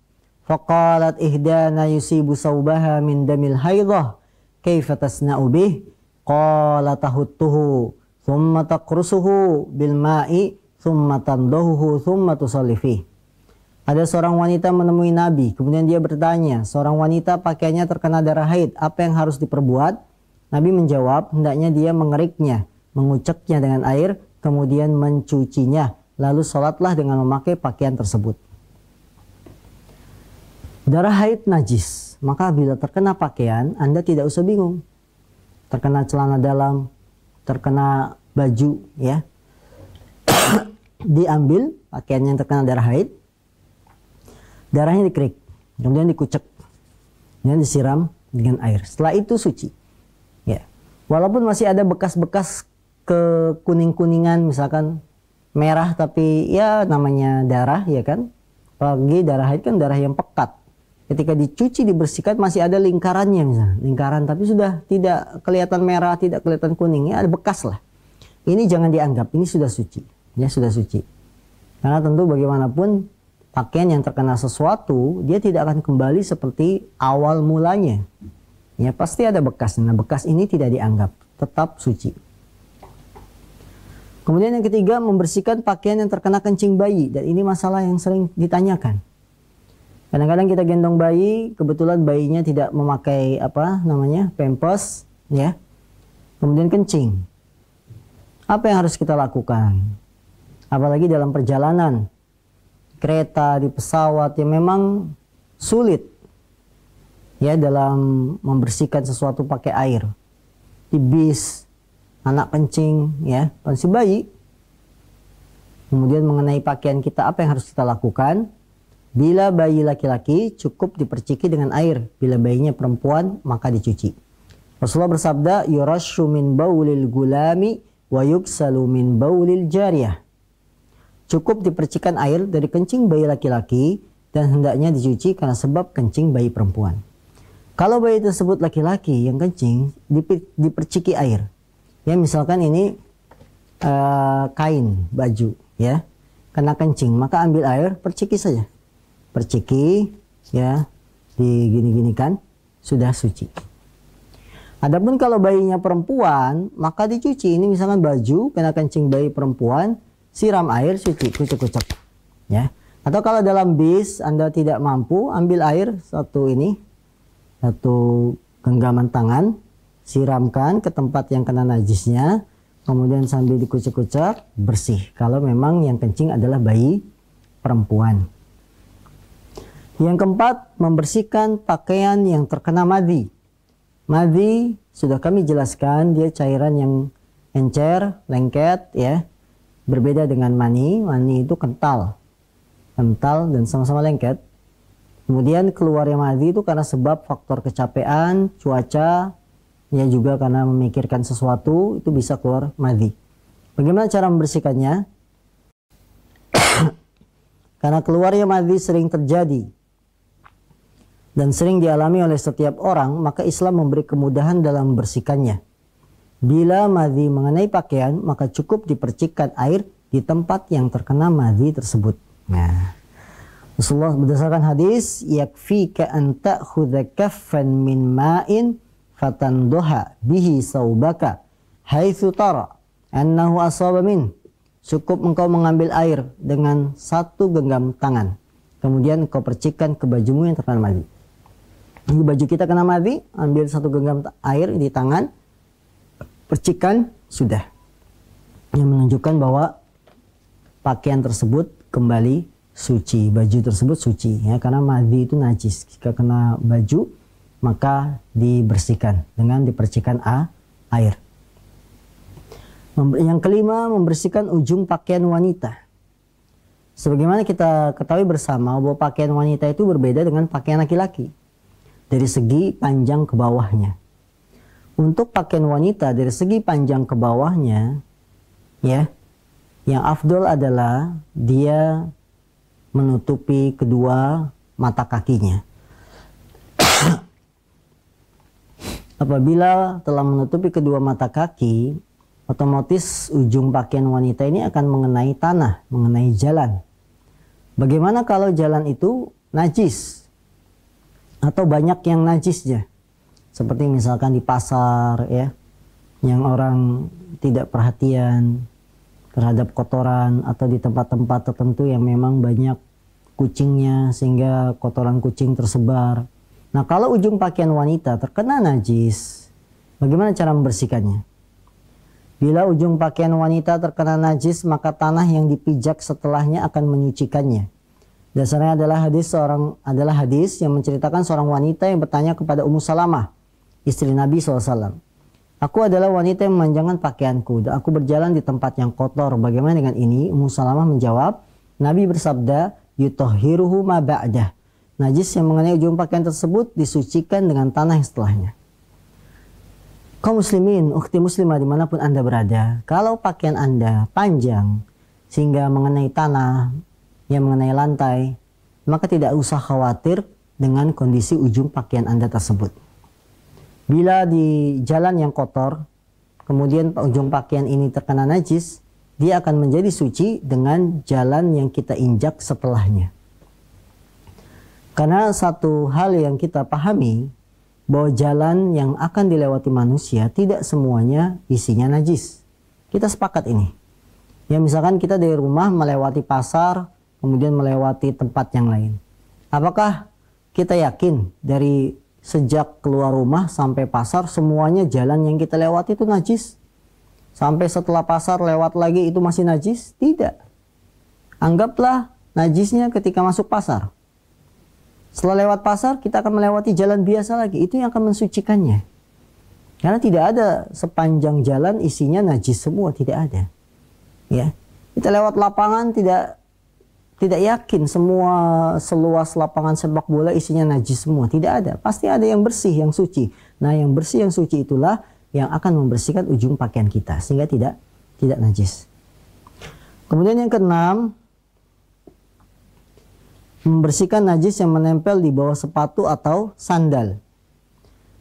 Speaker 1: faqalat ihdana yusibu sawbaha min damil haidah, kaifa tasna'u bih? Qala tahuttuhu, thumma taqrusuhu bil ma'i, thumma tandahuhu, thumma tusalli fih. Ada seorang wanita menemui Nabi, kemudian dia bertanya, seorang wanita pakaiannya terkena darah haid, apa yang harus diperbuat? Nabi menjawab, hendaknya dia mengeriknya, menguceknya dengan air, kemudian mencucinya, lalu sholatlah dengan memakai pakaian tersebut. Darah haid najis, maka bila terkena pakaian, Anda tidak usah bingung. Terkena celana dalam, terkena baju, ya. Diambil pakaian yang terkena darah haid, darahnya dikerik, kemudian dikucek, kemudian disiram dengan air. Setelah itu suci. Ya. Walaupun masih ada bekas-bekas kekuning-kuningan, misalkan merah, tapi ya namanya darah, ya kan. Apalagi darah haid kan darah yang pekat. Ketika dicuci, dibersihkan, masih ada lingkarannya misalnya, lingkaran, tapi sudah tidak kelihatan merah, tidak kelihatan kuning, ya ada bekas lah. Ini jangan dianggap, ini sudah suci, ya sudah suci. Karena tentu bagaimanapun pakaian yang terkena sesuatu, dia tidak akan kembali seperti awal mulanya. Ya pasti ada bekas. Nah, bekas ini tidak dianggap, tetap suci. Kemudian yang ketiga, membersihkan pakaian yang terkena kencing bayi. Dan ini masalah yang sering ditanyakan. Kadang-kadang kita gendong bayi, kebetulan bayinya tidak memakai pampers, ya. Kemudian kencing. Apa yang harus kita lakukan? Apalagi dalam perjalanan, kereta, di pesawat yang memang sulit ya dalam membersihkan sesuatu pakai air. Di bis, anak kencing, ya, si bayi. Kemudian mengenai pakaian kita, apa yang harus kita lakukan? Bila bayi laki-laki, cukup diperciki dengan air. Bila bayinya perempuan, maka dicuci. Rasulullah bersabda, yurashu min baulil gulami wa yuksalu min baulil jariyah. Cukup dipercikan air dari kencing bayi laki-laki dan hendaknya dicuci karena sebab kencing bayi perempuan. Kalau bayi tersebut laki-laki yang kencing, diperciki air. Ya misalkan ini kain, baju, ya, kena kencing, maka ambil air, perciki saja. Perciki, ya, digini-ginikan, sudah suci. Adapun kalau bayinya perempuan, maka dicuci. Ini misalkan baju, kena kencing bayi perempuan, siram air, suci, kucek-kucek, ya. Atau kalau dalam bis Anda tidak mampu, ambil air satu genggaman tangan, siramkan ke tempat yang kena najisnya, kemudian sambil dikucek-kucek, bersih. Kalau memang yang kencing adalah bayi perempuan. Yang keempat, membersihkan pakaian yang terkena madhi. Madhi sudah kami jelaskan, dia cairan yang encer, lengket, ya. Berbeda dengan mani. Mani itu kental dan sama-sama lengket. Kemudian keluarnya madhi itu karena sebab faktor kecapean, cuaca, ya juga karena memikirkan sesuatu, itu bisa keluar madhi. Bagaimana cara membersihkannya? Karena keluarnya madhi sering terjadi dan sering dialami oleh setiap orang, maka Islam memberi kemudahan dalam membersihkannya. Bila madhi mengenai pakaian, maka cukup dipercikkan air di tempat yang terkena madhi tersebut. Nah, Rasulullah berdasarkan hadis, yakfika an ta'khudha kaffan min ma'in fatandoha bihi saubaka haitsu tara annahu asaba min. Cukup engkau mengambil air dengan satu genggam tangan, kemudian engkau percikkan ke bajumu yang terkena madhi. Ini baju kita kena madhi, ambil satu genggam air di tangan, percikan, sudah. Yang menunjukkan bahwa pakaian tersebut kembali suci, baju tersebut suci, ya, karena madhi itu najis. Jika kena baju, maka dibersihkan dengan dipercikan air. Yang kelima, membersihkan ujung pakaian wanita. Sebagaimana kita ketahui bersama bahwa pakaian wanita itu berbeda dengan pakaian laki-laki dari segi panjang ke bawahnya. Untuk pakaian wanita dari segi panjang ke bawahnya, ya, yang afdol adalah dia menutupi kedua mata kakinya. Apabila telah menutupi kedua mata kaki, otomatis ujung pakaian wanita ini akan mengenai tanah, mengenai jalan. Bagaimana kalau jalan itu najis atau banyak yang najisnya? Seperti misalkan di pasar, ya, yang orang tidak perhatian terhadap kotoran, atau di tempat-tempat tertentu yang memang banyak kucingnya sehingga kotoran kucing tersebar. Nah, kalau ujung pakaian wanita terkena najis, bagaimana cara membersihkannya? Bila ujung pakaian wanita terkena najis, maka tanah yang dipijak setelahnya akan menyucikannya. Dasarnya adalah hadis yang menceritakan seorang wanita yang bertanya kepada Ummu Salamah, istri Nabi SAW. Aku adalah wanita yang memanjangkan pakaianku dan aku berjalan di tempat yang kotor. Bagaimana dengan ini? Ummu Salamah menjawab, Nabi bersabda, yutahhiruhu ma ba'dah. najis yang mengenai ujung pakaian tersebut disucikan dengan tanah yang setelahnya. Kaum muslimin, ukhti muslimah dimanapun Anda berada, kalau pakaian Anda panjang sehingga mengenai tanah, yang mengenai lantai, maka tidak usah khawatir dengan kondisi ujung pakaian Anda tersebut. Bila di jalan yang kotor, kemudian ujung pakaian ini terkena najis, dia akan menjadi suci dengan jalan yang kita injak setelahnya. Karena satu hal yang kita pahami, bahwa jalan yang akan dilewati manusia tidak semuanya isinya najis. Kita sepakat ini. Ya, misalkan kita dari rumah melewati pasar, kemudian melewati tempat yang lain. Apakah kita yakin dari sejak keluar rumah sampai pasar semuanya jalan yang kita lewati itu najis? Sampai setelah pasar lewat lagi itu masih najis? Tidak. Anggaplah najisnya ketika masuk pasar. Setelah lewat pasar, kita akan melewati jalan biasa lagi. Itu yang akan mensucikannya. Karena tidak ada sepanjang jalan isinya najis semua, tidak ada. Ya, kita lewat lapangan tidak yakin semua seluas lapangan sepak bola isinya najis semua, tidak ada. Pasti ada yang bersih, yang suci. Nah, yang bersih, yang suci itulah yang akan membersihkan ujung pakaian kita sehingga tidak najis. Kemudian yang keenam, membersihkan najis yang menempel di bawah sepatu atau sandal.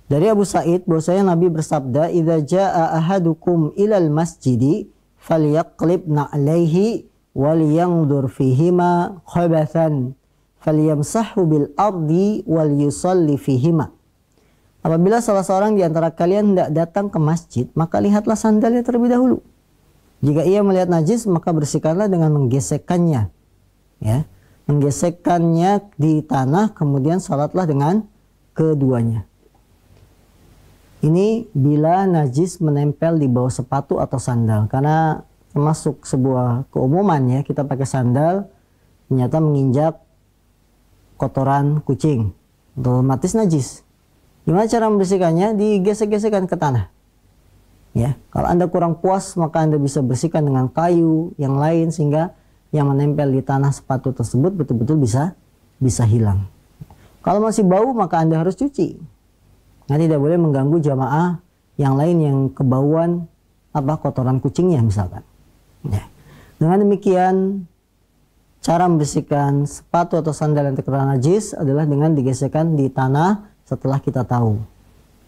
Speaker 1: Dari Abu Sa'id bahwasanya Nabi bersabda, "Idza jaa ahadukum ilal masjidi falyaqlib na'laihi walyanzur fihima khabathan falyamsahu bil ardi wal yusalli fihima." Apabila salah seorang di antara kalian hendak datang ke masjid, maka lihatlah sandalnya terlebih dahulu. Jika ia melihat najis, maka bersihkanlah dengan menggesekkannya. Ya. Menggesekkannya di tanah, kemudian salatlah dengan keduanya. Ini bila najis menempel di bawah sepatu atau sandal, karena termasuk sebuah keumuman ya, kita pakai sandal ternyata menginjak kotoran kucing, otomatis najis. Gimana cara membersihkannya? Digesek-gesekkan ke tanah. Ya, kalau Anda kurang puas, maka Anda bisa bersihkan dengan kayu yang lain sehingga yang menempel di tanah sepatu tersebut betul-betul bisa hilang. Kalau masih bau, maka Anda harus cuci. Nah, tidak boleh mengganggu jamaah yang lain yang kebauan kotoran kucingnya misalkan. Ya. Dengan demikian, cara membersihkan sepatu atau sandal yang terkena najis adalah dengan digesekkan di tanah setelah kita tahu.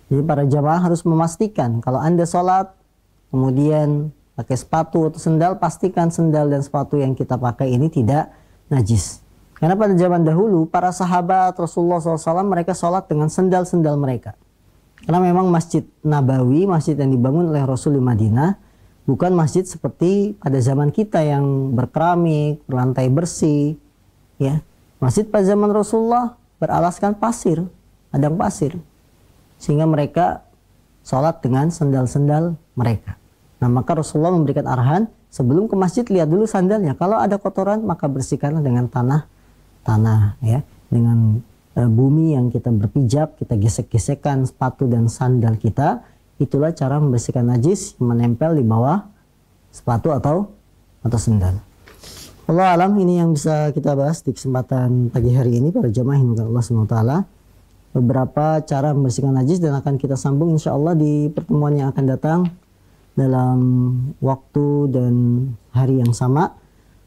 Speaker 1: Jadi para jamaah harus memastikan kalau Anda sholat, kemudian pakai sepatu atau sandal, pastikan sandal dan sepatu yang kita pakai ini tidak najis. Karena pada zaman dahulu, para sahabat Rasulullah SAW, mereka sholat dengan sandal-sandal mereka. Karena memang Masjid Nabawi, masjid yang dibangun oleh Rasul di Madinah, bukan masjid seperti pada zaman kita yang berkeramik, berlantai bersih. Ya. Masjid pada zaman Rasulullah beralaskan pasir, padang pasir. Sehingga mereka sholat dengan sandal-sandal mereka. Nah, maka Rasulullah memberikan arahan, sebelum ke masjid lihat dulu sandalnya. Kalau ada kotoran, maka bersihkanlah dengan tanah ya, dengan bumi yang kita berpijak, kita gesek-gesekkan sepatu dan sandal kita. Itulah cara membersihkan najis yang menempel di bawah sepatu atau sandal. Allah alam, ini yang bisa kita bahas di kesempatan pagi hari ini para jamaah yang Allah SWT. Beberapa cara membersihkan najis dan akan kita sambung insya Allah di pertemuan yang akan datang dalam waktu dan hari yang sama.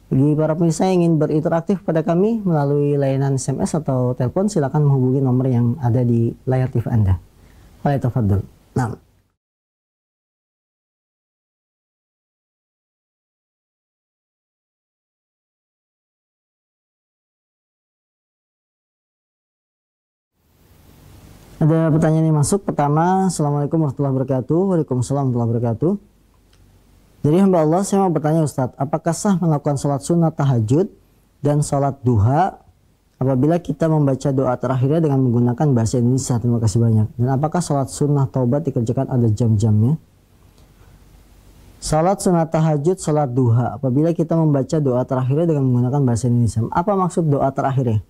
Speaker 1: Bagi para pemirsa yang ingin berinteraksi pada kami melalui layanan SMS atau telepon, silakan menghubungi nomor yang ada di layar TV Anda. Tafadhol. Nah. Ada pertanyaan yang masuk. Pertama, Assalamualaikum warahmatullahi wabarakatuh. Waalaikumsalam warahmatullahi wabarakatuh. Dari hamba Allah, saya mau bertanya Ustadz, apakah sah melakukan sholat sunat tahajud dan sholat duha apabila kita membaca doa terakhirnya dengan menggunakan bahasa Indonesia? Terima kasih banyak. Dan apakah sholat sunnah taubat dikerjakan ada jam-jamnya? Sholat sunat tahajud, sholat duha apabila kita membaca doa terakhirnya dengan menggunakan bahasa Indonesia. Apa maksud doa terakhirnya?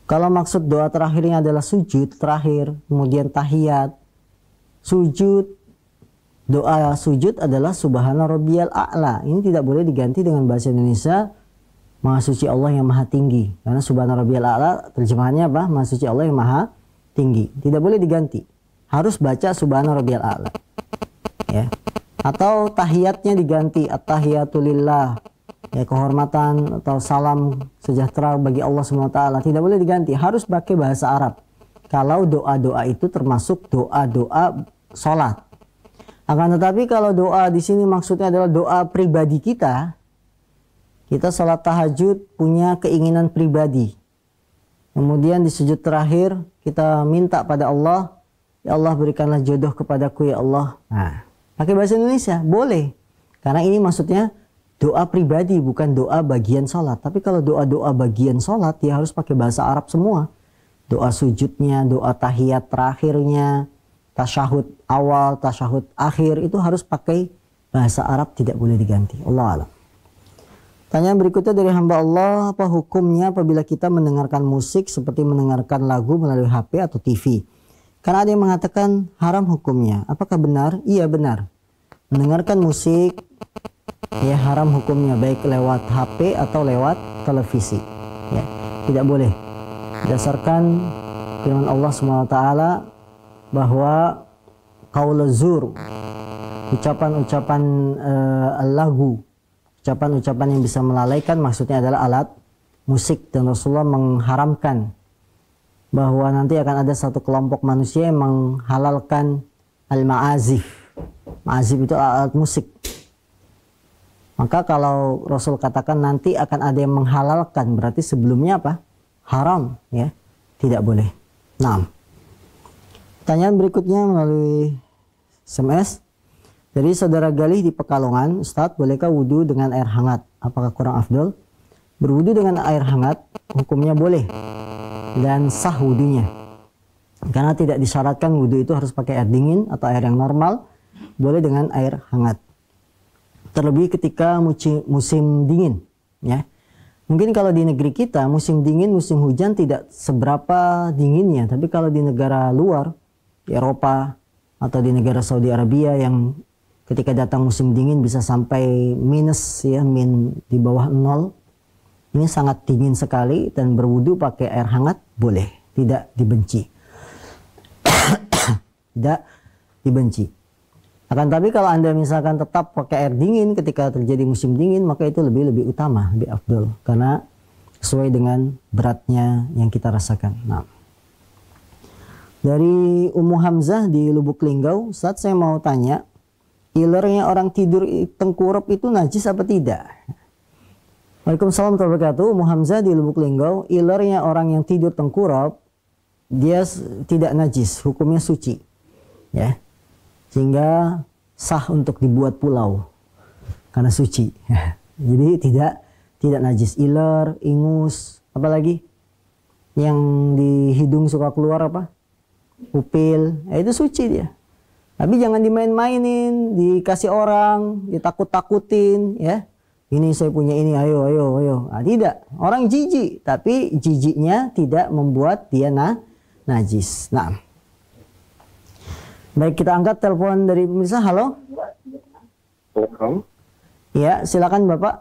Speaker 1: Kalau maksud doa terakhirnya adalah sujud terakhir, kemudian tahiyat, sujud, doa sujud adalah subhana rabbiyal a'la. Ini tidak boleh diganti dengan bahasa Indonesia Maha suci Allah yang maha tinggi. Karena subhana rabbiyal a'la terjemahannya apa? Maha suci Allah yang maha tinggi. Tidak boleh diganti. Harus baca subhana rabbiyal a'la. Ya. Atau tahiyatnya diganti at-tahiyatulillah. Ya, kehormatan atau salam sejahtera bagi Allah SWT tidak boleh diganti, harus pakai bahasa Arab. Kalau doa-doa itu termasuk doa-doa sholat. Akan tetapi kalau doa di sini maksudnya adalah doa pribadi kita, kita sholat tahajud punya keinginan pribadi. Kemudian di sujud terakhir kita minta pada Allah, ya Allah berikanlah jodoh kepadaku ya Allah. Nah, pakai bahasa Indonesia boleh, karena ini maksudnya doa pribadi, bukan doa bagian sholat. Tapi kalau doa-doa bagian sholat, dia harus pakai bahasa Arab semua. Doa sujudnya, doa tahiyat terakhirnya, tasyahud awal, tasyahud akhir, itu harus pakai bahasa Arab, tidak boleh diganti. Allah a'lam. Tanyaan berikutnya dari hamba Allah, apa hukumnya apabila kita mendengarkan musik seperti mendengarkan lagu melalui HP atau TV? Karena ada yang mengatakan haram hukumnya. Apakah benar? Iya benar. Mendengarkan musik ya haram hukumnya, baik lewat HP atau lewat televisi. Ya, tidak boleh. Berdasarkan firman Allah SWT bahwa qaul zur, ucapan-ucapan lagu, ucapan-ucapan yang bisa melalaikan, maksudnya adalah alat musik, dan Rasulullah mengharamkan bahwa nanti akan ada satu kelompok manusia yang menghalalkan al-ma'azif. Ma'azif itu alat musik. Maka kalau Rasul katakan nanti akan ada yang menghalalkan, berarti sebelumnya apa? Haram, ya. Tidak boleh. Nah, pertanyaan berikutnya melalui SMS dari saudara Galih di Pekalongan. Ustadz, bolehkah wudhu dengan air hangat? Apakah kurang afdol? Berwudhu dengan air hangat hukumnya boleh dan sah wudhunya, karena tidak disyaratkan wudhu itu harus pakai air dingin atau air yang normal. Boleh dengan air hangat. Terlebih ketika musim dingin, ya. Mungkin kalau di negeri kita musim dingin, musim hujan tidak seberapa dinginnya, tapi kalau di negara luar, di Eropa atau di negara Saudi Arabia yang ketika datang musim dingin bisa sampai minus, ya, di bawah 0. Ini sangat dingin sekali, dan berwudu pakai air hangat boleh, tidak dibenci. Tidak dibenci. Akan tapi kalau Anda misalkan tetap pakai air dingin ketika terjadi musim dingin, maka itu lebih utama, lebih afdol, karena sesuai dengan beratnya yang kita rasakan. Nah, dari Ummu Hamzah di Lubuk Linggau, Ustaz, saya mau tanya, ilernya orang tidur tengkurap itu najis apa tidak? Waalaikumsalam warahmatullahi wabarakatuh. Ummu Hamzah di Lubuk Linggau, ilernya orang yang tidur tengkurap dia tidak najis, hukumnya suci, ya. Sehingga sah untuk dibuat pulau karena suci. Jadi tidak najis. Iler, ingus, apalagi yang di hidung suka keluar apa? Upil, itu suci dia. Tapi jangan dimain-mainin, dikasih orang, ditakut-takutin, ya. Ini saya punya ini, ayo. Nah, tidak. Orang jijik, tapi jijiknya tidak membuat dia najis. Nah, baik, kita angkat telepon dari pemirsa. Halo.
Speaker 2: Assalamualaikum.
Speaker 1: Ya, silakan Bapak.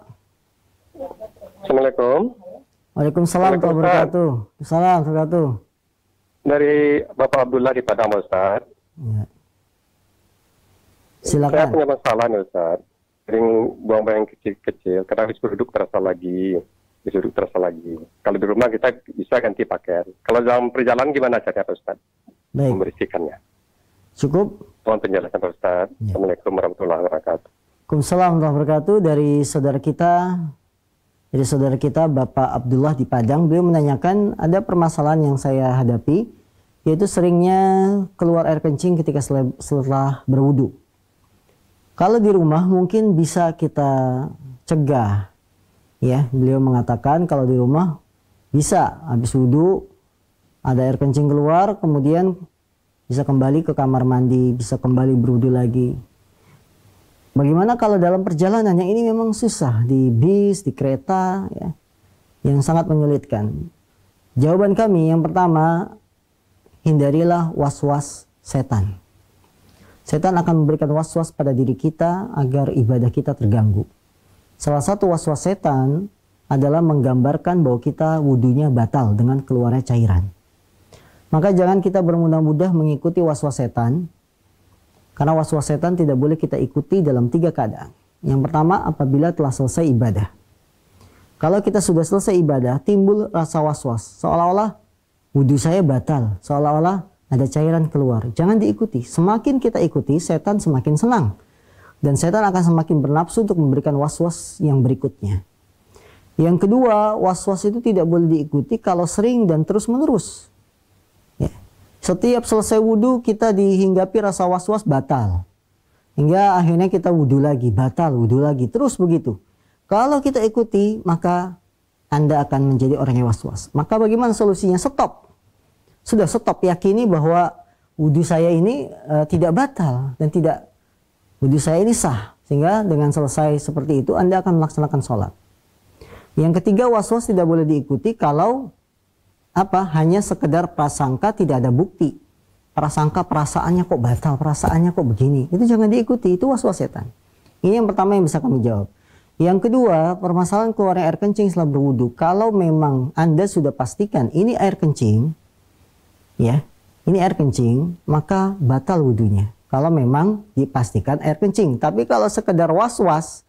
Speaker 2: Assalamualaikum.
Speaker 1: Waalaikumsalam warahmatullahi wabarakatuh. Assalamualaikum warahmatullahi wabarakatuh.
Speaker 2: Dari Bapak Abdullah di Padang, Ustaz.
Speaker 1: Ya.
Speaker 2: Saya
Speaker 1: Silakan.
Speaker 2: punya masalah nih, Ustaz. Sering buang-buang yang kecil-kecil, kadang habis duduk terasa lagi. Kalau di rumah kita bisa ganti pakaian. Kalau dalam perjalanan gimana caranya, Ustaz?
Speaker 1: Baik.
Speaker 2: Membersihkannya.
Speaker 1: Cukup.
Speaker 2: Mohon penjelasan, Ustaz.
Speaker 1: Ya.
Speaker 2: Assalamualaikum warahmatullahi wabarakatuh.
Speaker 1: Waalaikumsalam warahmatullahi wabarakatuh. Dari saudara kita Bapak Abdullah di Padang, beliau menanyakan ada permasalahan yang saya hadapi, yaitu seringnya keluar air kencing ketika setelah berwudu. Kalau di rumah mungkin bisa kita cegah, ya. Beliau mengatakan kalau di rumah bisa habis wudu ada air kencing keluar, kemudian bisa kembali ke kamar mandi, bisa kembali berwudu lagi. Bagaimana kalau dalam perjalanan yang ini memang susah, di bis, di kereta, ya, yang sangat menyulitkan? Jawaban kami yang pertama, hindarilah was-was setan. Setan akan memberikan was-was pada diri kita agar ibadah kita terganggu. Salah satu was-was setan adalah menggambarkan bahwa kita wudunya batal dengan keluarnya cairan. Maka jangan kita bermudah-mudah mengikuti was-was setan, karena was-was setan tidak boleh kita ikuti dalam 3 keadaan. Yang pertama, apabila telah selesai ibadah. Kalau kita sudah selesai ibadah, timbul rasa was-was, seolah-olah wudu saya batal, seolah-olah ada cairan keluar. Jangan diikuti. Semakin kita ikuti, setan semakin senang. Dan setan akan semakin bernafsu untuk memberikan was-was yang berikutnya. Yang kedua, was-was itu tidak boleh diikuti kalau sering dan terus-menerus. Ya. Setiap selesai wudu, kita dihinggapi rasa was-was batal. Hingga akhirnya kita wudu lagi, batal, wudu lagi. Terus begitu. Kalau kita ikuti, maka Anda akan menjadi orang yang was-was. Maka bagaimana solusinya? Stop. Sudah stop, yakini bahwa wudhu saya ini tidak batal dan tidak, wudhu saya ini sah. Sehingga dengan selesai seperti itu Anda akan melaksanakan sholat. Yang ketiga, was-was tidak boleh diikuti kalau hanya sekedar prasangka, tidak ada bukti. Prasangka perasaannya kok batal, perasaannya kok begini. Itu jangan diikuti, itu was-was setan. Ini yang pertama yang bisa kami jawab. Yang kedua, permasalahan keluarnya air kencing setelah berwudu. Kalau memang Anda sudah pastikan ini air kencing, ya, ini air kencing, maka batal wudunya. Kalau memang dipastikan air kencing. Tapi kalau sekedar was-was,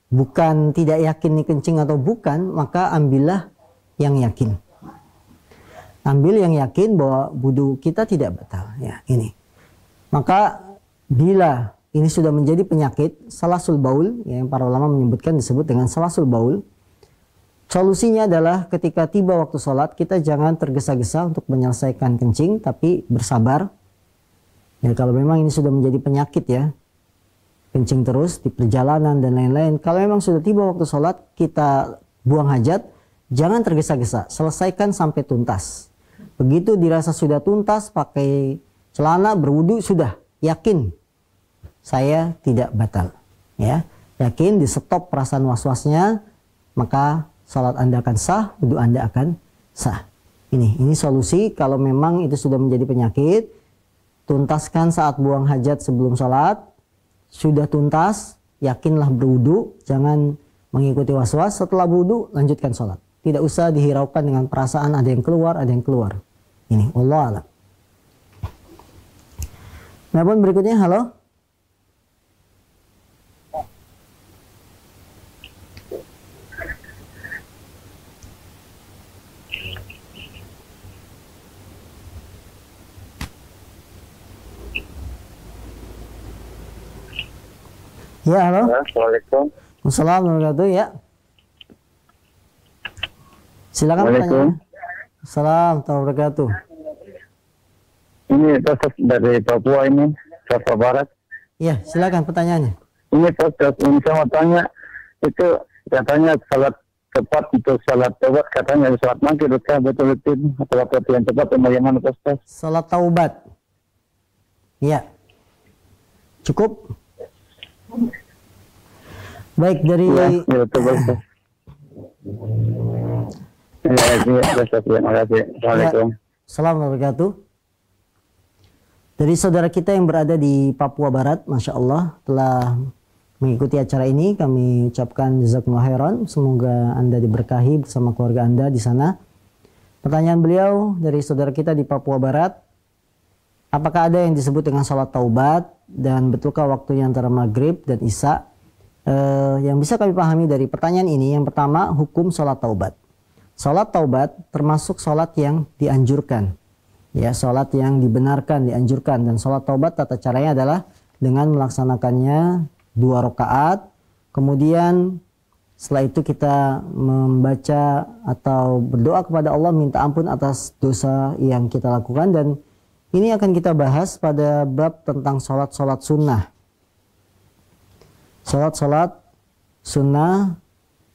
Speaker 1: bukan tidak yakin ini kencing atau bukan, maka ambillah yang yakin. Ambil yang yakin bahwa wudu kita tidak batal. Ya, ini. Maka bila ini sudah menjadi penyakit, salasul baul, ya, yang para ulama menyebutkan disebut dengan salasul baul. Solusinya adalah ketika tiba waktu sholat, kita jangan tergesa-gesa untuk menyelesaikan kencing, tapi bersabar. Ya, kalau memang ini sudah menjadi penyakit ya, kencing terus di perjalanan dan lain-lain. Kalau memang sudah tiba waktu sholat, kita buang hajat, jangan tergesa-gesa, selesaikan sampai tuntas. Begitu dirasa sudah tuntas, pakai celana, berwudu, sudah yakin saya tidak batal. Ya, yakin, di stop perasaan was-wasnya, maka salat Anda akan sah, wudu Anda akan sah. Ini solusi kalau memang itu sudah menjadi penyakit. Tuntaskan saat buang hajat sebelum salat. Sudah tuntas, yakinlah berwudu, jangan mengikuti was-was. Setelah berwudu, lanjutkan salat. Tidak usah dihiraukan dengan perasaan ada yang keluar, ada yang keluar. Ini, wallahu a'lam. Nah, pun berikutnya, halo. Ya, halo.
Speaker 2: Assalamualaikum.
Speaker 1: Assalamualaikum warahmatullahi wabarakatuh. Ya. Silakan pertanyaan. Assalamualaikum warahmatullahi wabarakatuh.
Speaker 3: Ini Ustaz dari Papua ini, Papua Barat.
Speaker 1: Ya, silakan pertanyaannya.
Speaker 3: Ini Ustaz, ini saya mau tanya, itu katanya salat tepat untuk salat taubat, katanya salat maghrib, betul-betul atau waktu yang tepat bagaimana Ustaz?
Speaker 1: Salat taubat. Ya. Cukup? Baik, dari
Speaker 3: Ya, betul Ustaz. Ya, terima kasih. Assalamualaikum.
Speaker 1: Assalamualaikum warahmatullahi wabarakatuh. Dari saudara kita yang berada di Papua Barat, Masya Allah, telah mengikuti acara ini. Kami ucapkan jazakumullah khairan. Semoga Anda diberkahi bersama keluarga Anda di sana. Pertanyaan beliau dari saudara kita di Papua Barat, apakah ada yang disebut dengan salat taubat dan betulkah waktunya antara maghrib dan isya? Yang bisa kami pahami dari pertanyaan ini, yang pertama, hukum salat taubat. Salat taubat termasuk salat yang dianjurkan. Ya, salat yang dibenarkan, dianjurkan. Dan salat taubat tata caranya adalah dengan melaksanakannya 2 rakaat. Kemudian setelah itu kita membaca atau berdoa kepada Allah minta ampun atas dosa yang kita lakukan. Dan ini akan kita bahas pada bab tentang salat-salat sunnah. Salat-salat sunnah,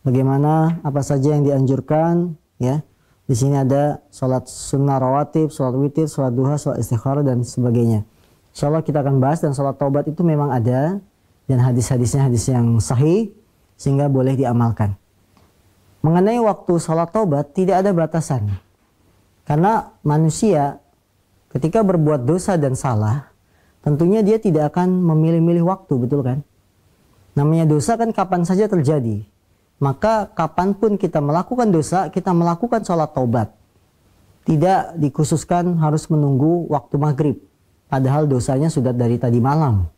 Speaker 1: bagaimana, apa saja yang dianjurkan, ya. Di sini ada salat sunnah rawatib, salat witir, salat duha, salat istikharah dan sebagainya. Insyaallah kita akan bahas, dan salat taubat itu memang ada dan hadis-hadisnya hadis yang sahih sehingga boleh diamalkan. Mengenai waktu salat taubat tidak ada batasan. Karena manusia ketika berbuat dosa dan salah, tentunya dia tidak akan memilih-milih waktu, betul kan? Namanya dosa kan kapan saja terjadi. maka kapanpun kita melakukan dosa, kita melakukan sholat taubat. Tidak dikhususkan harus menunggu waktu maghrib. Padahal dosanya sudah dari tadi malam.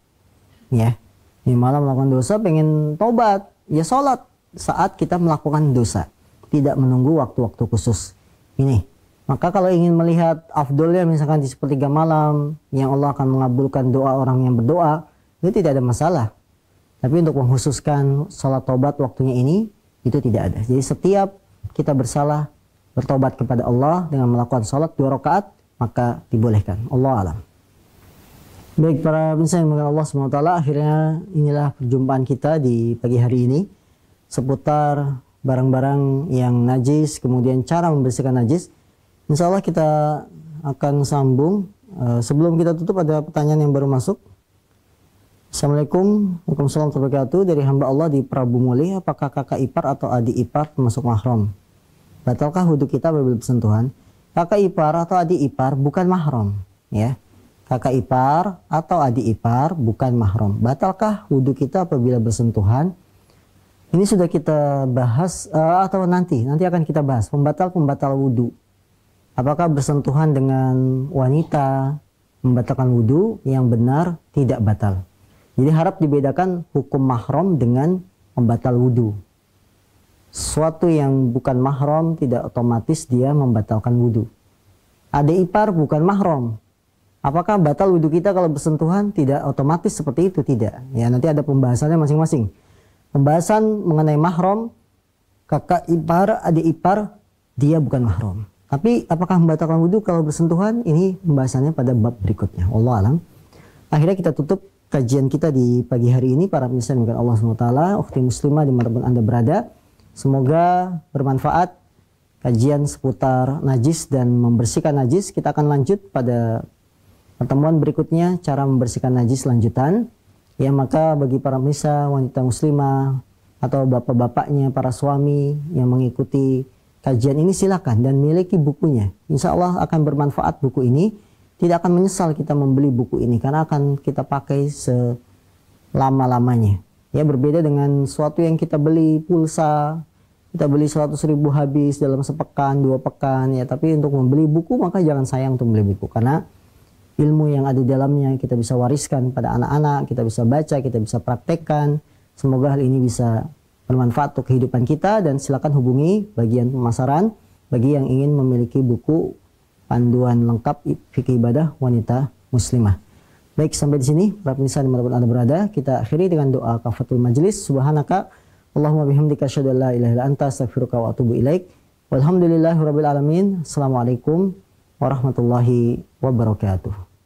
Speaker 1: Ya, di malam melakukan dosa, pengen taubat, ya sholat saat kita melakukan dosa. Tidak menunggu waktu-waktu khusus. Ini. Maka kalau ingin melihat afdolnya misalkan di sepertiga malam, yang Allah akan mengabulkan doa orang yang berdoa, itu tidak ada masalah. Tapi untuk mengkhususkan sholat taubat waktunya ini, itu tidak ada. Jadi setiap kita bersalah, bertobat kepada Allah dengan melakukan sholat 2 rakaat, maka dibolehkan. Allah alam. Baik para pemirsa yang dimuliakan Allah SWT, akhirnya inilah perjumpaan kita di pagi hari ini seputar barang-barang yang najis, kemudian cara membersihkan najis. Insya Allah kita akan sambung. Sebelum kita tutup ada pertanyaan yang baru masuk. Assalamualaikum warahmatullahi wabarakatuh. Dari hamba Allah di Prabu Muli, apakah kakak ipar atau adik ipar termasuk mahram? Batalkah wudhu kita apabila bersentuhan? Kakak ipar atau adik ipar bukan mahram, ya. Kakak ipar atau adik ipar bukan mahram. Batalkah wudhu kita apabila bersentuhan? Ini sudah kita bahas atau nanti akan kita bahas pembatal wudhu. Apakah bersentuhan dengan wanita membatalkan wudhu? Yang benar tidak batal. Jadi harap dibedakan hukum mahram dengan membatal wudhu. Sesuatu yang bukan mahram tidak otomatis dia membatalkan wudhu. Adik ipar bukan mahram. Apakah batal wudhu kita kalau bersentuhan? Tidak otomatis seperti itu, tidak. Ya, nanti ada pembahasannya masing-masing. Pembahasan mengenai mahram, kakak ipar, adik ipar, dia bukan mahram. Tapi apakah membatalkan wudhu kalau bersentuhan? Ini pembahasannya pada bab berikutnya. Wallahu alam. Akhirnya kita tutup kajian kita di pagi hari ini. Para pemirsa yang dimuliakan Allah SWT, ukhti muslimah dimanapun Anda berada, semoga bermanfaat kajian seputar najis dan membersihkan najis. Kita akan lanjut pada pertemuan berikutnya, cara membersihkan najis lanjutan. Ya, maka bagi para pemirsa wanita muslimah atau bapak-bapaknya, para suami yang mengikuti kajian ini, silakan dan miliki bukunya. Insya Allah akan bermanfaat buku ini. Tidak akan menyesal kita membeli buku ini karena akan kita pakai selama-lamanya. Ya, berbeda dengan sesuatu yang kita beli pulsa, kita beli 100.000 habis dalam sepekan, 2 pekan, ya. Tapi untuk membeli buku maka jangan sayang untuk membeli buku, karena ilmu yang ada di dalamnya kita bisa wariskan pada anak-anak, kita bisa baca, kita bisa praktekkan. Semoga hal ini bisa bermanfaat untuk kehidupan kita, dan silakan hubungi bagian pemasaran bagi yang ingin memiliki buku panduan lengkap fikih ibadah wanita muslimah. Baik, sampai di sini para pemirsa dimanapun Anda berada, kita akhiri dengan doa kafatul majlis. Subhanaka Allahumma bihamdika asyhadu an la ilaha illa anta astaghfiruka wa atubu ilaik. Walhamdulillahirabbil alamin. Assalamualaikum warahmatullahi wabarakatuh.